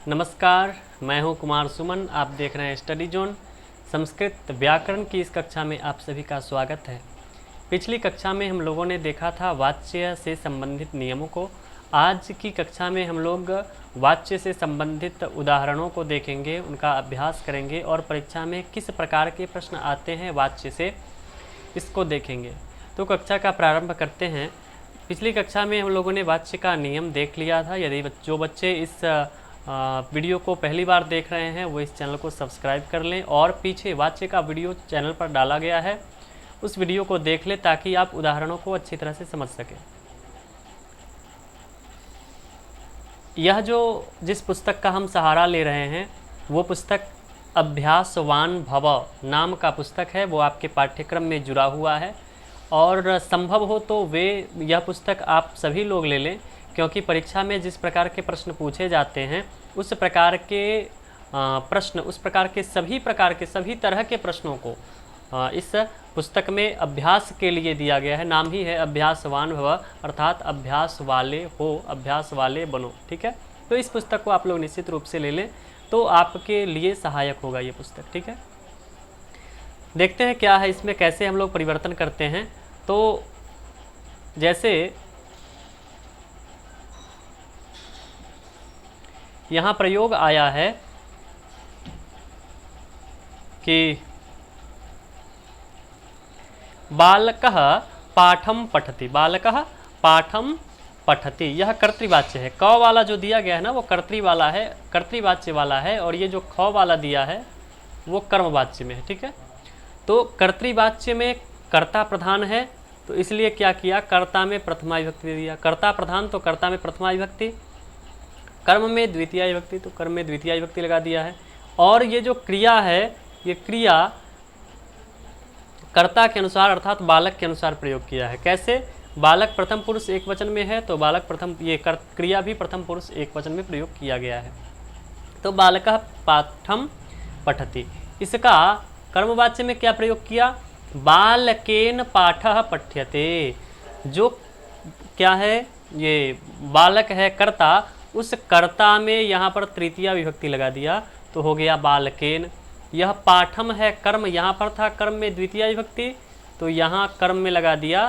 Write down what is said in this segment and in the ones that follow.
नमस्कार, मैं हूं कुमार सुमन। आप देख रहे हैं स्टडी जोन। संस्कृत व्याकरण की इस कक्षा में आप सभी का स्वागत है। पिछली कक्षा में हम लोगों ने देखा था वाच्य से संबंधित नियमों को। आज की कक्षा में हम लोग वाच्य से संबंधित उदाहरणों को देखेंगे, उनका अभ्यास करेंगे और परीक्षा में किस प्रकार के प्रश्न आते हैं वाच्य से, इसको देखेंगे। तो कक्षा का प्रारंभ करते हैं। पिछली कक्षा में हम लोगों ने वाच्य का नियम देख लिया था। यदि जो बच्चे इस वीडियो को पहली बार देख रहे हैं वो इस चैनल को सब्सक्राइब कर लें और पीछे वाच्य का वीडियो चैनल पर डाला गया है, उस वीडियो को देख लें ताकि आप उदाहरणों को अच्छी तरह से समझ सकें। यह जिस पुस्तक का हम सहारा ले रहे हैं वो पुस्तक अभ्यासवान भव नाम का पुस्तक है। वो आपके पाठ्यक्रम में जुड़ा हुआ है और संभव हो तो यह पुस्तक आप सभी लोग ले लें, क्योंकि परीक्षा में जिस प्रकार के प्रश्न पूछे जाते हैं उस प्रकार के सभी तरह के प्रश्नों को इस पुस्तक में अभ्यास के लिए दिया गया है। नाम ही है अभ्यासवान भव, अर्थात अभ्यास वाले हो, अभ्यास वाले बनो। ठीक है, तो इस पुस्तक को आप लोग निश्चित रूप से ले लें, तो आपके लिए सहायक होगा ये पुस्तक। ठीक है, देखते हैं क्या है इसमें, कैसे हम लोग परिवर्तन करते हैं। तो जैसे यहाँ प्रयोग आया है कि बालकः पाठम पठति, बालकः पाठम पठति, यह कर्तृवाच्य है। क वाला जो दिया गया है ना वो कर्तृवाच्य वाला है और ये जो ख वाला दिया है वो कर्मवाच्य में है। ठीक है, तो कर्तृवाच्य में कर्ता प्रधान है, तो इसलिए क्या किया, कर्ता में प्रथमा विभक्ति दे दिया। कर्ता प्रधान तो कर्ता में प्रथमा विभक्ति, कर्म में द्वितीय विभक्ति तो कर्म में द्वितीय विभक्ति लगा दिया है। और ये जो क्रिया है ये क्रिया कर्ता के अनुसार अर्थात बालक के अनुसार प्रयोग किया है। कैसे, बालक प्रथम पुरुष एक वचन में है तो बालक प्रथम, ये क्रिया भी प्रथम पुरुष एक वचन में प्रयोग किया गया है। तो बालकः पाठम पठति, इसका कर्मवाच्य में क्या प्रयोग किया, बालकेन पाठः पठ्यते। जो क्या है, ये बालक है कर्ता, उस कर्ता में यहाँ पर तृतीया विभक्ति लगा दिया तो हो गया बालकेन। यह पाठम है कर्म, यहाँ पर था कर्म में द्वितीय विभक्ति तो यहाँ कर्म में लगा दिया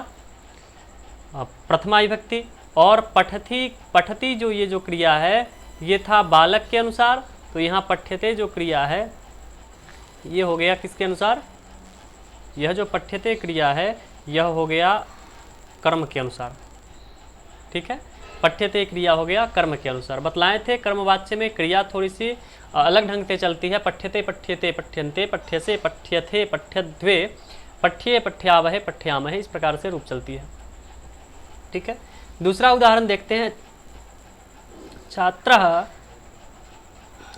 प्रथमा विभक्ति। और पठति जो ये जो क्रिया है ये था बालक के अनुसार, तो यहाँ पठ्यते जो क्रिया है ये हो गया किसके अनुसार, यह जो पठ्यते क्रिया है यह हो गया कर्म के अनुसार। ठीक है, पठ्यते क्रिया हो गया कर्म के अनुसार। बतलाए थे कर्मवाच्य में क्रिया थोड़ी सी अलग ढंग से चलती है। पठ्यते पठ्यते पठ्यन्ते पठ्यसे पठ्यथे पठ्यद्वे पठ्ये पठ्यावहे पठ्यामहे, इस प्रकार से रूप चलती है। ठीक है, दूसरा उदाहरण देखते हैं। छात्रः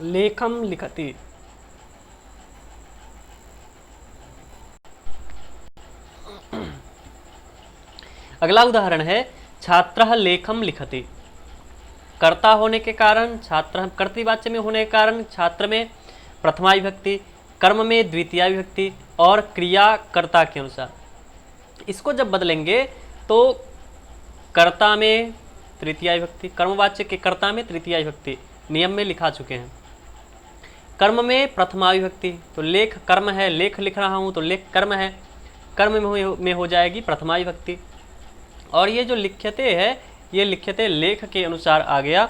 लेखम लिखति, अगला उदाहरण है छात्रः लेखम लिखति। कर्ता होने के कारण, छात्र कर्तृवाच्य में होने के कारण छात्र में प्रथमा विभक्ति, कर्म में द्वितीय विभक्ति और क्रिया कर्ता के अनुसार। इसको जब बदलेंगे तो कर्ता में तृतीय विभक्ति, कर्मवाच्य के कर्ता में तृतीय विभक्ति नियम में लिखा चुके हैं। कर्म में प्रथमा विभक्ति, तो लेख कर्म है, लेख लिख रहा हूँ तो लेख कर्म है, कर्म में हो जाएगी प्रथमा विभक्ति। और ये जो लिख्यते है ये लिख्यते लेख के अनुसार आ गया।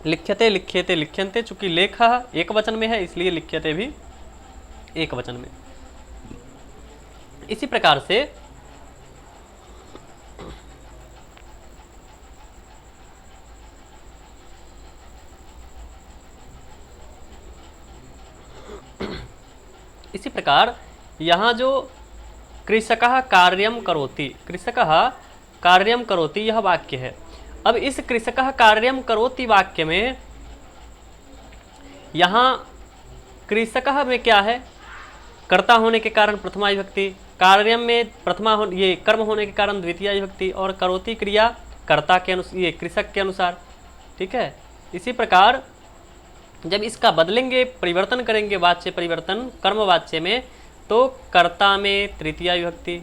लिख्यते लिख्यते लिख्यन्ते, चूंकि लेख एक वचन में है इसलिए लिख्यते भी एक वचन में। इसी प्रकार से यहाँ जो कृषकः कार्यम करोति, कृषकः कार्यम करोति यह वाक्य है। अब इस कृषकः कार्यम करोति वाक्य में यहाँ कृषकः में क्या है, कर्ता होने के कारण प्रथमा विभक्ति, कार्यम में ये कर्म होने के कारण द्वितीय विभक्ति और करोति क्रिया कर्ता के अनुसार, ये कृषक के अनुसार। ठीक है, इसी प्रकार जब इसका बदलेंगे, परिवर्तन करेंगे, वाच्य परिवर्तन कर्म वाच्य में, तो कर्ता में तृतीया विभक्ति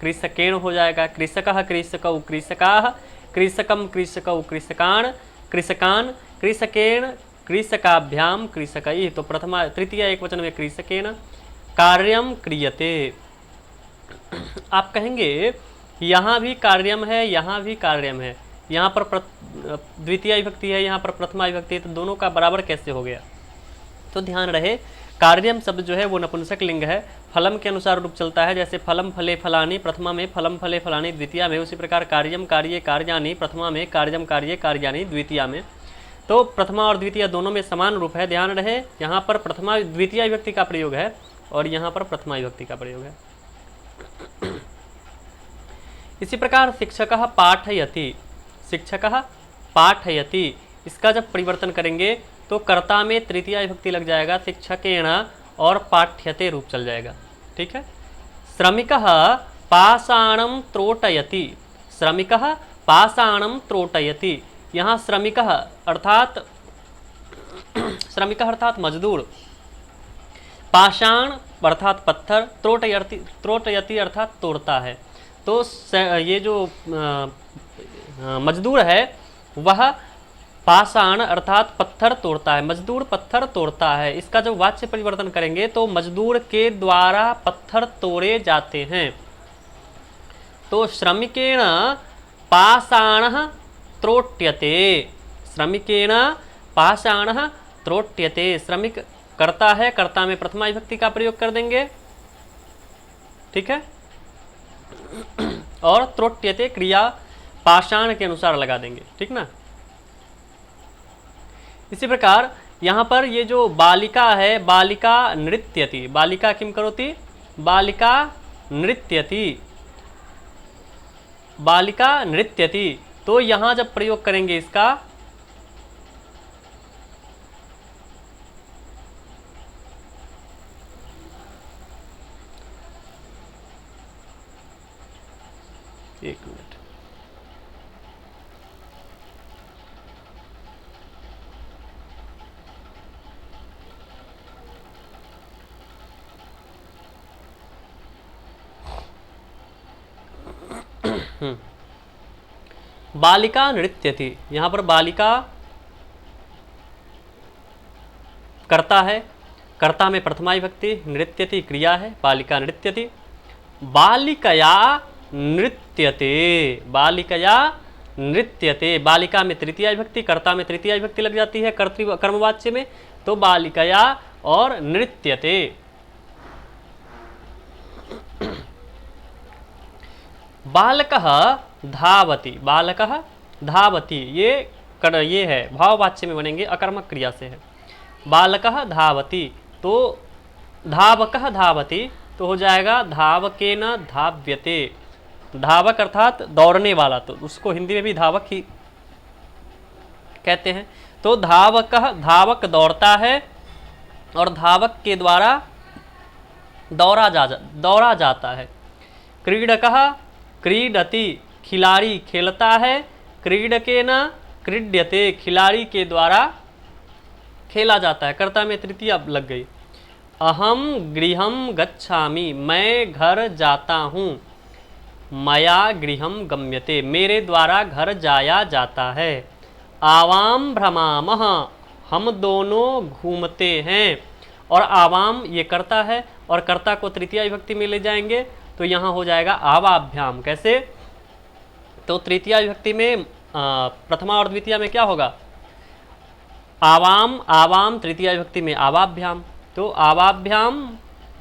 कृषकेण हो जाएगा। कृषकः कृषकौ कृषकाः, कृषकम कृषकौ कृषकाण, कृषकान, कृषकेण कृषकाभ्याम कृषकैः, तो प्रथमा तृतीया एक वचन में कृषकेण कार्यम क्रियते। आप कहेंगे यहाँ भी कार्यम है, यहाँ भी कार्यम है, यहाँ पर द्वितीय विभक्ति है, यहाँ पर प्रथमा विभक्ति है, तो दोनों का बराबर कैसे हो गया? तो ध्यान रहे कार्यम शब्द जो है वो नपुंसक लिंग है, फलम के अनुसार रूप चलता है। जैसे फलम फले फलानी प्रथमा में, फलम फले फलानी द्वितीया में, उसी प्रकार कार्यम कार्ये कार्यानि प्रथमा में, कार्यम कार्ये कार्यानि द्वितीया में। तो प्रथमा और द्वितीय दोनों में समान रूप है। ध्यान रहे यहाँ पर प्रथमा द्वितीय विभक्ति का प्रयोग है और यहाँ पर प्रथमा विभक्ति का प्रयोग है। इसी प्रकार शिक्षकः पाठयति, शिक्षकः पाठयति, इसका जब परिवर्तन करेंगे तो कर्ता में तृतीया विभक्ति लग जाएगा, शिक्षकेण और पाठ्यते रूप चल जाएगा। ठीक है। श्रमिकः पाषाणं त्रोटयति, श्रमिकः पाषाणं त्रोटयति, यहाँ श्रमिकः अर्थात श्रमिकः अर्थात मजदूर, पाषाण अर्थात पत्थर, त्रोटयति अर्थात तोड़ता है। तो ये जो मजदूर है वह पाषाण अर्थात पत्थर तोड़ता है, मजदूर पत्थर तोड़ता है। इसका जब वाच्य परिवर्तन करेंगे तो मजदूर के द्वारा पत्थर तोड़े जाते हैं। तो श्रमिकेण पाषाणः त्रोट्यते, श्रमिकेण पाषाणः त्रोट्यते, श्रमिक कर्ता है, कर्ता में प्रथमा विभक्ति का प्रयोग कर देंगे। ठीक है। और त्रोट्यते क्रिया पाषाण के अनुसार लगा देंगे। ठीक ना। इसी प्रकार यहाँ पर ये जो बालिका है, बालिका नृत्यति, बालिका किम करोति, बालिका नृत्यति, बालिका नृत्यति, तो यहाँ जब प्रयोग करेंगे इसका एक मिनट, बालिका नृत्यति, यहाँ पर बालिका कर्ता है, कर्ता में प्रथमा विभक्ति, नृत्यति क्रिया है, बालिका नृत्यति, बालिकया नृत्यते, बालिकया नृत्यते, बालिका में तृतीया विभक्ति, कर्ता में तृतीया विभक्ति लग जाती है कर्मवाच्य में, तो बालिकया और नृत्यते। बालकः धावति, बालकः धावति, ये है भाववाच्य में बनेंगे, अकर्मक क्रिया से है। बालकः धावति, तो धावकः धावति, तो हो जाएगा धावकेन धाव्यते, धावक अर्थात दौड़ने वाला, तो उसको हिंदी में भी धावक ही कहते हैं। तो धावक दौड़ता है और धावक के द्वारा दौड़ा जाता है। क्रीडकः क्रीडति, खिलाड़ी खेलता है, क्रीडकेन क्रीड्यते, खिलाड़ी के द्वारा खेला जाता है, कर्ता में तृतीया लग गई। अहम गृहम गच्छामि, मैं घर जाता हूँ, मया गृहम गम्यते, मेरे द्वारा घर जाया जाता है। आवाम भ्रमामः, हम दोनों घूमते हैं, और आवाम ये कर्ता है और कर्ता को तृतीया विभक्ति में ले जाएंगे तो यहाँ हो जाएगा आवाभ्याम। कैसे? तो तृतीया विभक्ति में प्रथमा और द्वितीया में क्या होगा? आवाम, आवाम, तृतीया विभक्ति में आवाभ्याम, तो आवाभ्याम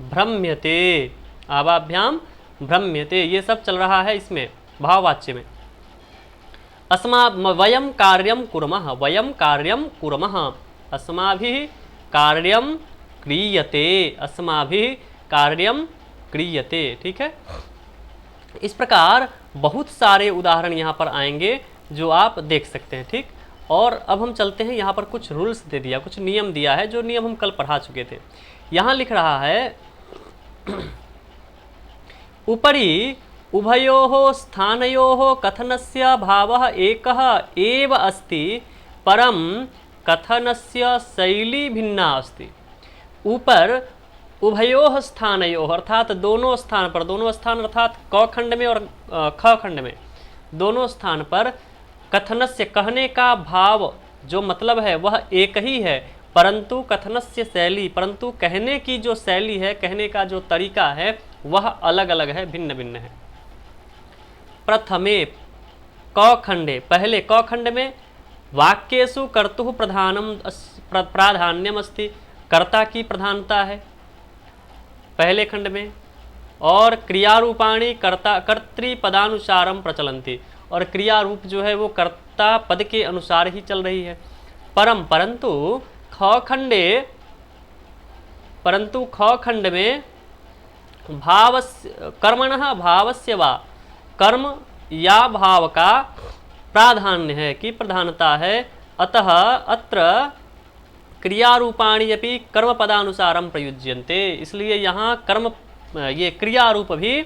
भ्रम्यते, आवाभ्याम भ्रम्यते, ये सब चल रहा है इसमें भाववाच्य में। वयम कार्यम कुर्मः, वयम कार्यम कुर्मः, अस्माभिः कार्यम क्रियते, अस्माभिः कार्यम क्रियते। ठीक है। इस प्रकार बहुत सारे उदाहरण यहाँ पर आएंगे जो आप देख सकते हैं। ठीक। और अब हम चलते हैं, यहाँ पर कुछ रूल्स दे दिया, कुछ नियम दिया है, जो नियम हम कल पढ़ा चुके थे। यहाँ लिख रहा है उपरि उभयोः स्थानयोः कथनस्य भावः एकः एव अस्ति, परं कथनस्य शैली भिन्ना अस्ति। ऊपर उभयोः स्थानयोः अर्थात दोनों स्थान पर, दोनों स्थान अर्थात क खंड में और ख खंड में, दोनों स्थान पर कथनस्य कहने का भाव जो मतलब है वह एक ही है, परंतु कथनस्य शैली, परंतु कहने की जो शैली है, कहने का जो तरीका है वह अलग अलग है, भिन्न भिन्न है। प्रथमे क खंडे, पहले क खंड में वाक्येषु कर्तुः प्राधान्यम अस्ति, कर्ता की प्रधानता है पहले खंड में, और क्रियारूपाणी कर्तृपदानुसारम प्रचलन्ति, और क्रिया रूप जो है वो कर्ता पद के अनुसार ही चल रही है। परंतु ख खंड में कर्मणः भावस्य वा, कर्म या भाव का प्राधान्य है कि प्रधानता है, अतः अत्र क्रियारूपाणि अपि कर्मपदानुसारम प्रयुज्यन्ते, इसलिए यहाँ ये क्रिया रूप भी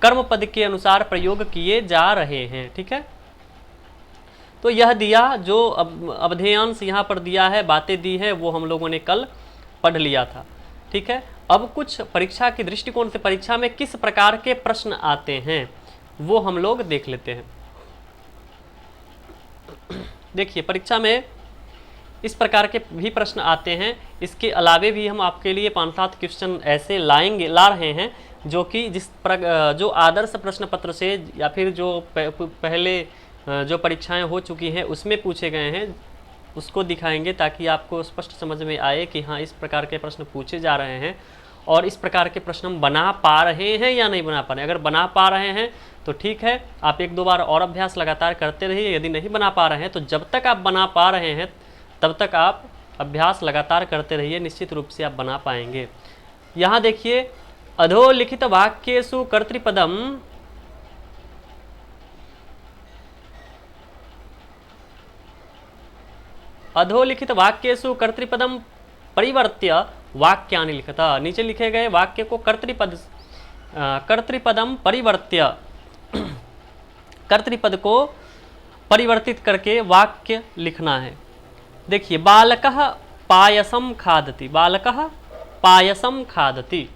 कर्म पद के अनुसार प्रयोग किए जा रहे हैं। ठीक है, तो यह दिया जो अवधेयांश यहाँ पर दिया है, बातें दी है, वो हम लोगों ने कल पढ़ लिया था। ठीक है, अब कुछ परीक्षा के दृष्टिकोण से परीक्षा में किस प्रकार के प्रश्न आते हैं वो हम लोग देख लेते हैं। देखिए, परीक्षा में इस प्रकार के भी प्रश्न आते हैं, इसके अलावे भी हम आपके लिए 5-7 क्वेश्चन ऐसे ला रहे हैं जो कि जो आदर्श प्रश्न पत्र से या फिर जो पहले जो परीक्षाएं हो चुकी हैं उसमें पूछे गए हैं, उसको दिखाएंगे ताकि आपको स्पष्ट समझ में आए कि हाँ, इस प्रकार के प्रश्न पूछे जा रहे हैं और इस प्रकार के प्रश्न हम बना पा रहे हैं या नहीं बना पा रहे हैं। अगर बना पा रहे हैं तो ठीक है, आप 1-2 बार और अभ्यास लगातार करते रहिए। यदि नहीं बना पा रहे हैं तो जब तक आप बना पा रहे हैं तब तक आप अभ्यास लगातार करते रहिए, निश्चित रूप से आप बना पाएंगे। यहाँ देखिए, अधोलिखित वाक्येषु कर्तृपदम, अधोलिखित वाक्येषु कर्तृपदम परिवर्त्य वाक्यानि लिखता, नीचे लिखे गए वाक्य को कर्तृपदम परिवर्त्य, कर्तृपद को परिवर्तित करके वाक्य लिखना है। देखिए, बालकः पायसम खादति, बालकः पायसम खादति,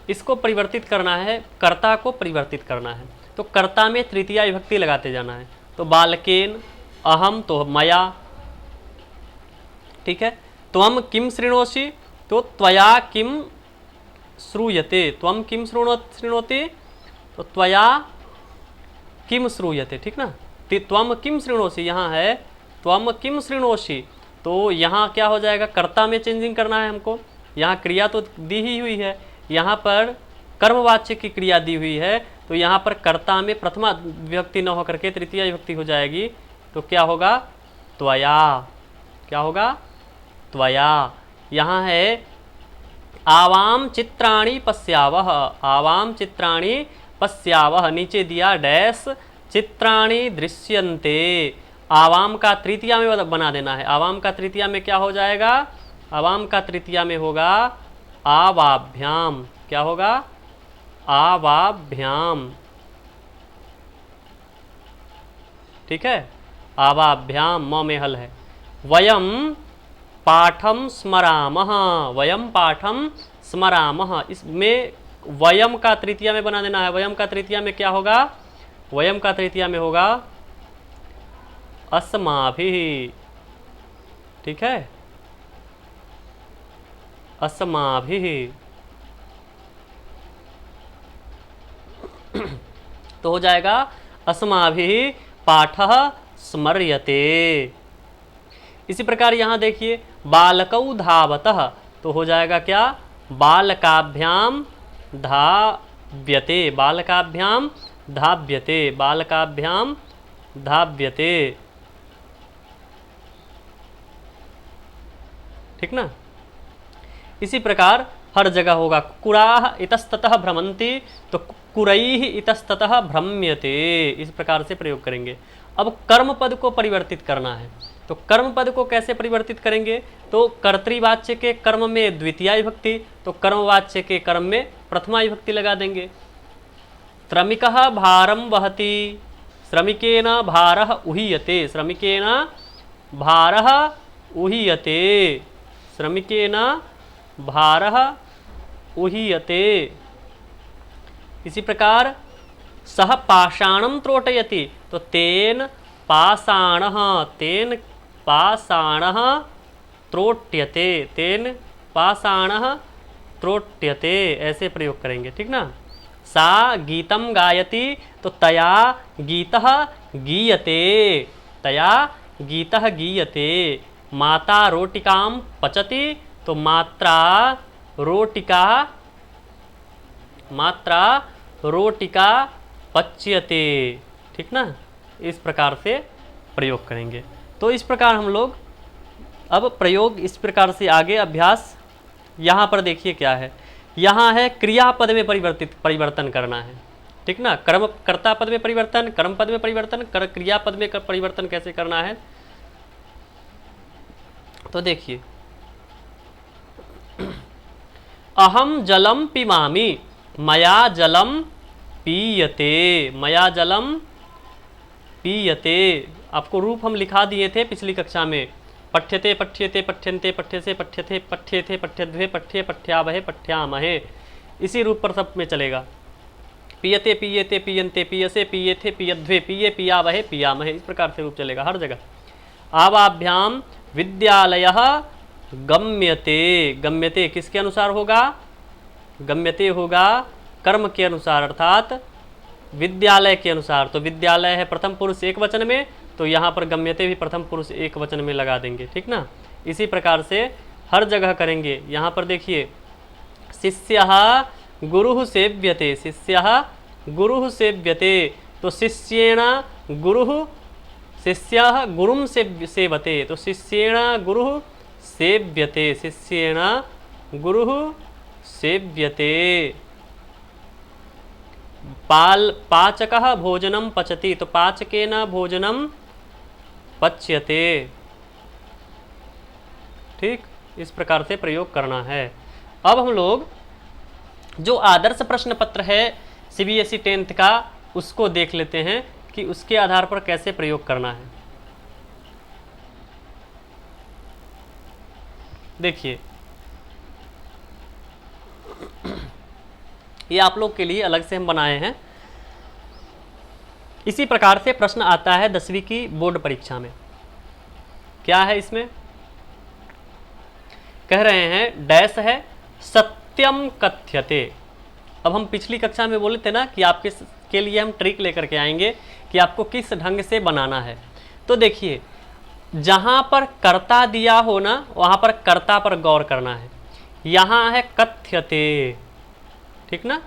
इसको परिवर्तित करना है, कर्ता को परिवर्तित करना है, तो कर्ता में तृतीया विभक्ति लगाते जाना है। तो बालकेन, अहम तो मया, ठीक है। त्वम किम शृणोषि, तो त्वया किम श्रूयते, त्वम किम शृणोति, तो त्वया किम श्रूयते, ठीक ना। त्वम किम शृणोषि यहाँ है त्वम किम शृणोषि, तो यहाँ क्या हो जाएगा, कर्ता में चेंजिंग करना है हमको। यहाँ क्रिया तो दी ही हुई है, यहाँ पर कर्मवाच्य की क्रिया दी हुई है, तो यहाँ पर कर्ता में प्रथमा विभक्ति न होकर के तृतीया विभक्ति हो जाएगी। तो क्या होगा, त्वया, क्या होगा, त्वया। यहाँ है आवाम चित्राणि पश्यावह, आवाम चित्राणि पश्यावह, नीचे दिया डैश चित्राणि दृश्यन्ते, आवाम का तृतीया में बना देना है। आवाम का तृतीया में क्या हो जाएगा, आवाम का तृतीया में होगा आवाभ्याम, क्या होगा, आवाभ्याम, ठीक है, आवाभ्याम, म में हल है। वयम पाठम स्मरामः, वयम पाठम स्मरामः, इसमें वयम का तृतीया में बना देना है। वयम का तृतीया में क्या होगा, वयम का तृतीया में होगा अस्माभिः, ठीक है, अस्माभिः, तो हो जाएगा अस्माभिः पाठः स्मर्यते। इसी प्रकार यहाँ देखिए बालकौ धावतः, तो हो जाएगा क्या, बालकाभ्याम धाव्यते, बालकाभ्याम धाव्यते, बालकाभ्याम धाव्यते, ठीक ना। इसी प्रकार हर जगह होगा कुराः इतस्ततः भ्रमन्ति, तो कुरैः इतस्ततः भ्रम्यते, इस प्रकार से प्रयोग करेंगे। अब कर्म पद को परिवर्तित करना है, तो कर्म पद को कैसे परिवर्तित करेंगे, तो कर्तृवाच्य के कर्म में द्वितीया विभक्ति, तो कर्मवाच्य के कर्म में प्रथमा विभक्ति लगा देंगे। श्रमिकः भारम वहति, श्रमिकेन भारः उहीयते, श्रमिकेन भारः उहीयते, श्रमिकेन भारः उहीयते। इसी प्रकार सह पाषाणं त्रोटयति, तो तेन पाषाणः, तेन पाषाणः त्रोट्यते, तेन पाषाणः त्रोट्यते, ऐसे प्रयोग करेंगे, ठीक ना। सा गीतम गायति तो तया गीतः गीयते, तया गीतः गीयते। माता रोटिकां पचति तो मात्रा रोटिका, मात्रा रोटिका पच्यते, ठीक ना। इस प्रकार से प्रयोग करेंगे। तो इस प्रकार हम लोग अब प्रयोग इस प्रकार से आगे अभ्यास, यहाँ पर देखिए क्या है, यहाँ है क्रियापद में परिवर्तन करना है, ठीक ना। कर्म कर्ता पद में परिवर्तन, कर्म पद में परिवर्तन, क्रियापद में परिवर्तन कैसे करना है, तो देखिए अहम जलम पिबामि, मया जलम पीयते, मया जलम पीयते। आपको रूप हम लिखा दिए थे पिछली कक्षा में, पठ्यते पठ्यते पठ्यन्ते पठ्यसे पठ्यते पठ्येथे पठ्यध्वे पठ्ये पठ्यावहे पठ्यामहे, इसी रूप पर सब में चलेगा। पीयते पीयते पीयन्ते पीयसे पीयेथे पीयध्वे पीये पीयावहे पीयामहे, इस प्रकार से रूप चलेगा हर जगह। आवाभ्याम विद्यालयः गम्यते, गम्यते किसके अनुसार होगा, गम्यते होगा कर्म के अनुसार अर्थात विद्यालय के अनुसार। तो विद्यालय है प्रथम पुरुष एक वचन में, तो यहाँ पर गम्यते भी प्रथम पुरुष एक वचन में लगा देंगे, ठीक ना। इसी प्रकार से हर जगह करेंगे। यहाँ पर देखिए शिष्यः गुरुः सेव्यते, शिष्यः गुरुः सेव्यते, तो शिष्येण गुरुः, शिष्यः गुरुं सेवते, तो शिष्येण गुरुः सेव्यते, शिष्येण गुरुः सेव्यते। पाचकः भोजनं पचति, तो पाचकेन भोजनं पच्यते, ठीक। इस प्रकार से प्रयोग करना है। अब हम लोग जो आदर्श प्रश्न पत्र है सीबीएसई 10th का, उसको देख लेते हैं कि उसके आधार पर कैसे प्रयोग करना है। देखिए ये आप लोग के लिए अलग से हम बनाए हैं। इसी प्रकार से प्रश्न आता है 10वीं की बोर्ड परीक्षा में। क्या है इसमें, कह रहे हैं डैश है सत्यम कथ्यते। अब हम पिछली कक्षा में बोले थे ना कि आपके के लिए हम ट्रिक लेकर के आएंगे कि आपको किस ढंग से बनाना है। तो देखिए जहाँ पर कर्ता दिया हो ना, वहाँ पर कर्ता पर गौर करना है। यहाँ है कथ्यते, ठीक ना,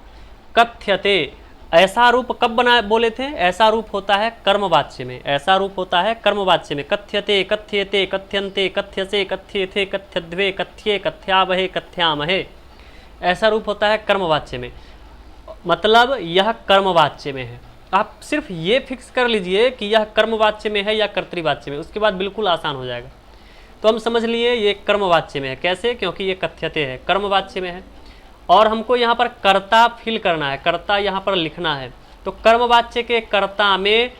कथ्यते। ऐसा रूप कब बना बोले थे, ऐसा रूप होता है कर्मवाच्य में, ऐसा रूप होता है कर्मवाच्य में। कथ्यते कथ्येते कथ्यन्ते कथ्यसे कथ्येथे कथ्यध्वे कथ्ये कथ्यावहे कथ्यामहे, ऐसा रूप होता है कर्मवाच्य में, मतलब यह कर्मवाच्य में है। आप सिर्फ ये फिक्स कर लीजिए कि यह कर्मवाच्य में है या कर्तृवाच्य में, उसके बाद बिल्कुल आसान हो जाएगा। तो हम समझ लिए ये कर्मवाच्य में है, कैसे, क्योंकि ये कथ्यते है, कर्मवाच्य में है। और हमको यहाँ पर कर्ता फिल करना है, कर्ता यहाँ पर लिखना है। तो कर्मवाच्य के कर्ता में,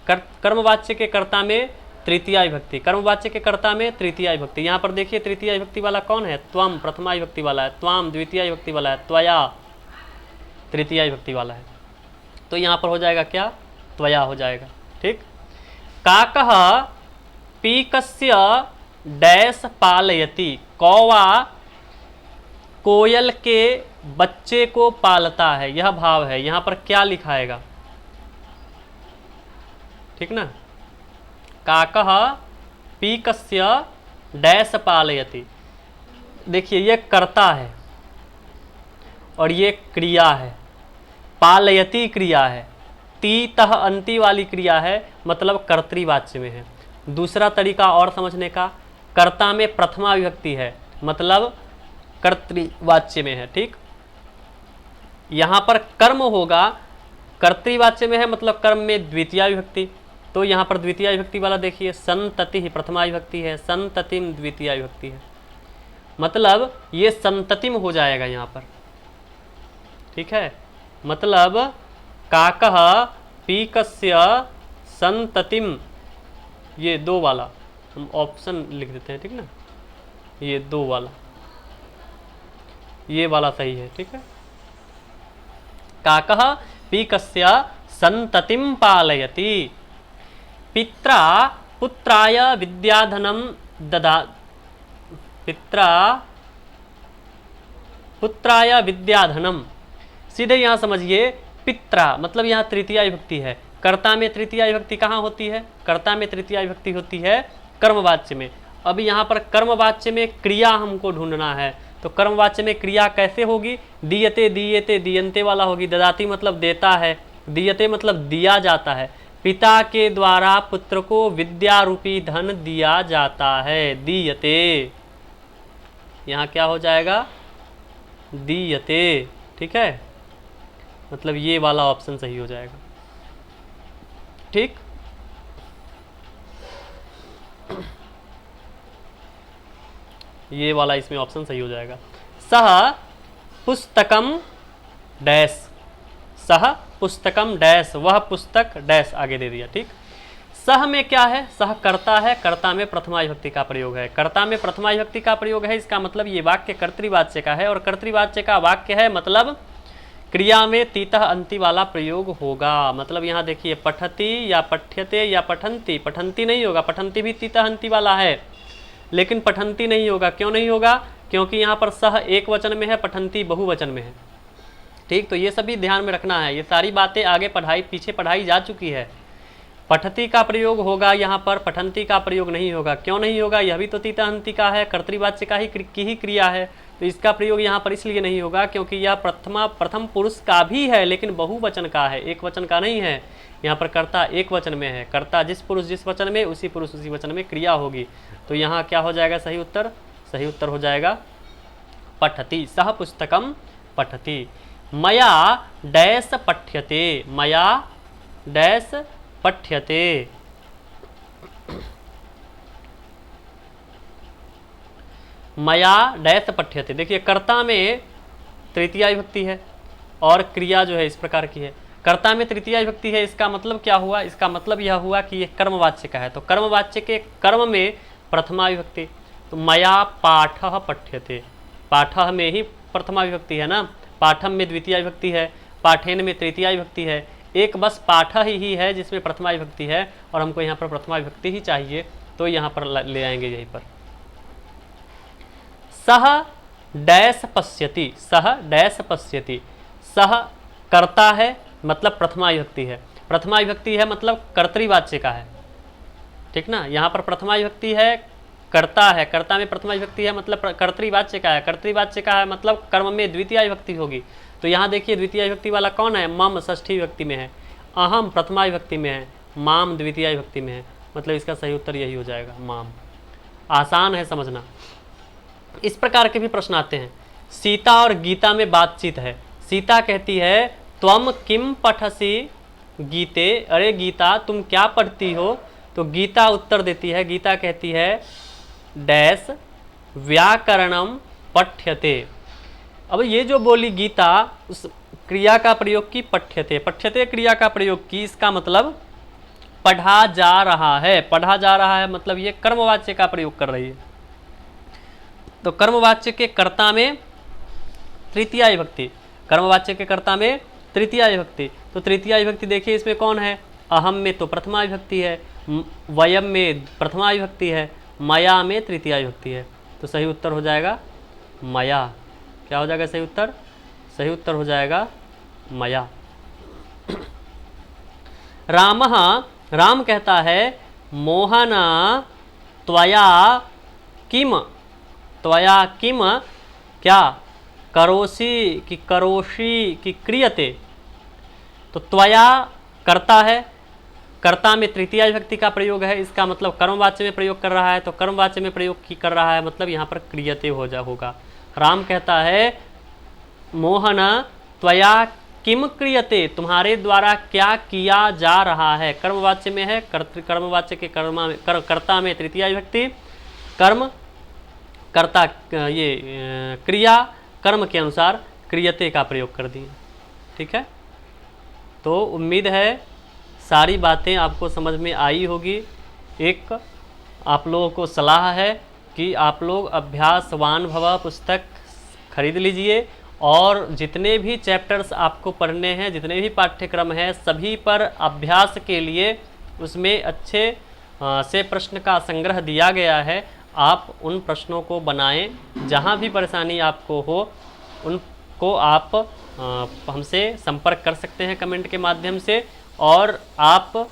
कर्मवाच्य के कर्ता में तृतीया विभक्ति, कर्मवाच्य के कर्ता में तृतीया विभक्ति। यहाँ पर देखिए तृतीया विभक्ति वाला कौन है, त्वम प्रथमा विभक्ति वाला है, त्वाम द्वितीय विभक्ति वाला है, त्वया तृतीय विभक्ति वाला है। तो यहाँ पर हो जाएगा क्या, त्वया हो जाएगा, ठीक। काकः पीकस्य डैश पालयति, कौवा कोयल के बच्चे को पालता है, यह भाव है। यहाँ पर क्या लिखाएगा, ठीक ना। काकः पीकस्य डैश पालयति, देखिए ये कर्ता है और ये क्रिया है, पालयति क्रिया है, तीतः अंति वाली क्रिया है, मतलब कर्तृवाच्य में है। दूसरा तरीका और समझने का, कर्ता में प्रथमा विभक्ति है, मतलब कर्तृवाच्य में है, ठीक। यहाँ पर कर्म होगा, कर्तृवाच्य में है, मतलब कर्म में द्वितीया विभक्ति। तो यहाँ पर द्वितीया विभक्ति वाला देखिए, संतति ही प्रथमा विभक्ति है, संततिम द्वितीया विभक्ति है, मतलब ये संततिम हो जाएगा यहाँ पर, ठीक है। मतलब काकः पीकस्य संततिम, ये दो वाला हम ऑप्शन लिख देते हैं, ठीक ना, ये दो वाला, ये वाला सही है, ठीक है। काकः पीकस्य संततिम पालयति, पित्रा पुत्राय विद्याधनम ददा पित्रा पुत्राय विद्याधनम, सीधे यहाँ समझिए पित्रा मतलब यहाँ तृतीया विभक्ति है। कर्ता में तृतीया विभक्ति कहाँ होती है? कर्ता में तृतीया विभक्ति होती है कर्मवाच्य में। अब यहाँ पर कर्मवाच्य में क्रिया हमको ढूंढना है, तो कर्मवाच्य में क्रिया कैसे होगी? दीयते दीयते दीयन्ते वाला होगी। ददाती मतलब देता है, दीयते मतलब दिया जाता है। पिता के द्वारा पुत्र को विद्या रूपी धन दिया जाता है, दीयते। यहाँ क्या हो जाएगा? दीयते। ठीक है, मतलब ये वाला ऑप्शन सही हो जाएगा। ठीक, ये वाला इसमें ऑप्शन सही हो जाएगा। सह पुस्तकम डैश, सह पुस्तकम डैश, वह पुस्तक डैश आगे दे दिया। ठीक, सह में क्या है? सह कर्ता है, कर्ता में प्रथमा विभक्ति का प्रयोग है। कर्ता में प्रथमा विभक्ति का प्रयोग है, इसका मतलब ये वाक्य कर्तृवाच्य का है, और कर्तृवाच्य का वाक्य है मतलब क्रिया में तीतः अंति वाला प्रयोग होगा। मतलब यहाँ देखिए पठति या पठ्यते या पठन्ति, पठन्ति नहीं होगा, पठन्ति भी तीतः अंति वाला है, लेकिन पठन्ति नहीं होगा। क्यों नहीं होगा? क्योंकि यहाँ पर सह एक वचन में है, पठन्ति बहुवचन में है। ठीक, तो ये सभी ध्यान में रखना है। ये सारी बातें आगे पीछे पढ़ाई जा चुकी है। पठति का प्रयोग होगा यहाँ पर, पठन्ति का प्रयोग नहीं होगा। क्यों नहीं होगा? यह भी तो तीतः अंति का है, कर्तृवाच्य का ही क्रिया है, तो इसका प्रयोग यहाँ पर इसलिए नहीं होगा क्योंकि यह प्रथम पुरुष का भी है, लेकिन बहुवचन का है, एक वचन का नहीं है। यहाँ पर कर्ता एक वचन में है, कर्ता जिस पुरुष जिस वचन में, उसी पुरुष उसी वचन में क्रिया होगी। तो यहाँ क्या हो जाएगा सही उत्तर? सही उत्तर हो जाएगा पठति, सह पुस्तकम पठति। मया डैश पठ्यते, मया डैश पठ्यते। मया डैश पठ्यते, देखिए कर्ता में तृतीया विभक्ति है और क्रिया जो है इस प्रकार की है। कर्ता में तृतीया विभक्ति है, इसका मतलब क्या हुआ? इसका मतलब यह हुआ कि ये कर्मवाच्य का है, तो कर्मवाच्य के कर्म में प्रथमा विभक्ति। तो मया पाठः पठ्यते, पाठः में ही प्रथमा विभक्ति है ना, पाठम में द्वितीय विभक्ति है, पाठेन में तृतीया विभक्ति है, एक बस पाठ ही है जिसमें प्रथमा विभक्ति है, और हमको यहाँ पर प्रथमा विभक्ति ही चाहिए, तो यहाँ पर ले आएंगे यहीं पर। सह डैश पश्यति, सह डैश पश्यति, सह कर्ता है मतलब प्रथमा विभक्ति है, प्रथमा विभक्ति है मतलब कर्तृवाच्य का है। ठीक ना, यहाँ पर प्रथमा विभक्ति है, कर्ता है, कर्ता में प्रथमा विभक्ति है मतलब कर्तृवाच्य का है, कर्तृवाच्य का है मतलब कर्म में द्वितीय विभक्ति होगी। तो यहाँ देखिए द्वितीय विभक्ति वाला कौन है? मम षष्ठी विभक्ति में है, अहम प्रथमा विभक्ति में है, माम द्वितीय विभक्ति में है, मतलब इसका सही उत्तर यही हो जाएगा, माम। आसान है समझना। इस प्रकार के भी प्रश्न आते हैं। सीता और गीता में बातचीत है। सीता कहती है त्वम किम पठसी गीते, अरे गीता तुम क्या पढ़ती हो? तो गीता उत्तर देती है, गीता कहती है डैश व्याकरणम पठ्यते। अब ये जो बोली गीता, उस क्रिया का प्रयोग की पठ्यते, पठ्यते क्रिया का प्रयोग की, इसका मतलब पढ़ा जा रहा है, पढ़ा जा रहा है मतलब ये कर्मवाच्य का प्रयोग कर रही है। तो कर्मवाच्य के कर्ता में तृतीया विभक्ति, कर्मवाच्य के कर्ता में तृतीया विभक्ति, तो तृतीया विभक्ति देखिए इसमें कौन है? अहम में तो प्रथमा विभक्ति है, वयम में प्रथमा विभक्ति है, मया में तृतीया विभक्ति है, तो सही उत्तर हो जाएगा मया। क्या हो जाएगा सही उत्तर? सही उत्तर हो जाएगा मया। रामः, राम कहता है मोहना त्वया किम, त्वया किम क्या? करोषि कि करोषि कि क्रियते। तो त्वया कर्ता है, कर्ता में तृतीया विभक्ति का प्रयोग है, इसका मतलब कर्मवाच्य में प्रयोग कर रहा है, तो कर्मवाच्य में प्रयोग की कर रहा है मतलब यहाँ पर क्रियते होगा। राम कहता है मोहन त्वया किम क्रियते, तुम्हारे द्वारा क्या किया जा रहा है। कर्मवाच्य में है, कर्मवाच्य के कर्ता में तृतीया विभक्ति, कर्म कर्ता ये क्रिया कर्म के अनुसार क्रियते का प्रयोग कर दिए। ठीक है, तो उम्मीद है सारी बातें आपको समझ में आई होगी। एक आप लोगों को सलाह है कि आप लोग अभ्यासवान भव पुस्तक खरीद लीजिए, और जितने भी चैप्टर्स आपको पढ़ने हैं, जितने भी पाठ्यक्रम हैं, सभी पर अभ्यास के लिए उसमें अच्छे से प्रश्न का संग्रह दिया गया है। आप उन प्रश्नों को बनाएं। जहां भी परेशानी आपको हो उनको आप हमसे संपर्क कर सकते हैं कमेंट के माध्यम से। और आप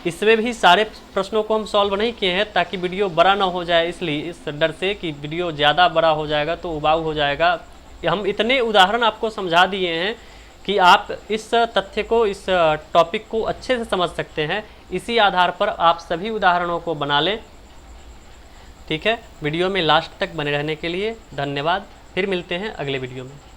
इसमें भी सारे प्रश्नों को हम सॉल्व नहीं किए हैं ताकि वीडियो बड़ा ना हो जाए, इसलिए इस डर से कि वीडियो ज़्यादा बड़ा हो जाएगा तो उबाऊ हो जाएगा। हम इतने उदाहरण आपको समझा दिए हैं कि आप इस तथ्य को, इस टॉपिक को अच्छे से समझ सकते हैं। इसी आधार पर आप सभी उदाहरणों को बना लें। ठीक है, वीडियो में लास्ट तक बने रहने के लिए धन्यवाद। फिर मिलते हैं अगले वीडियो में।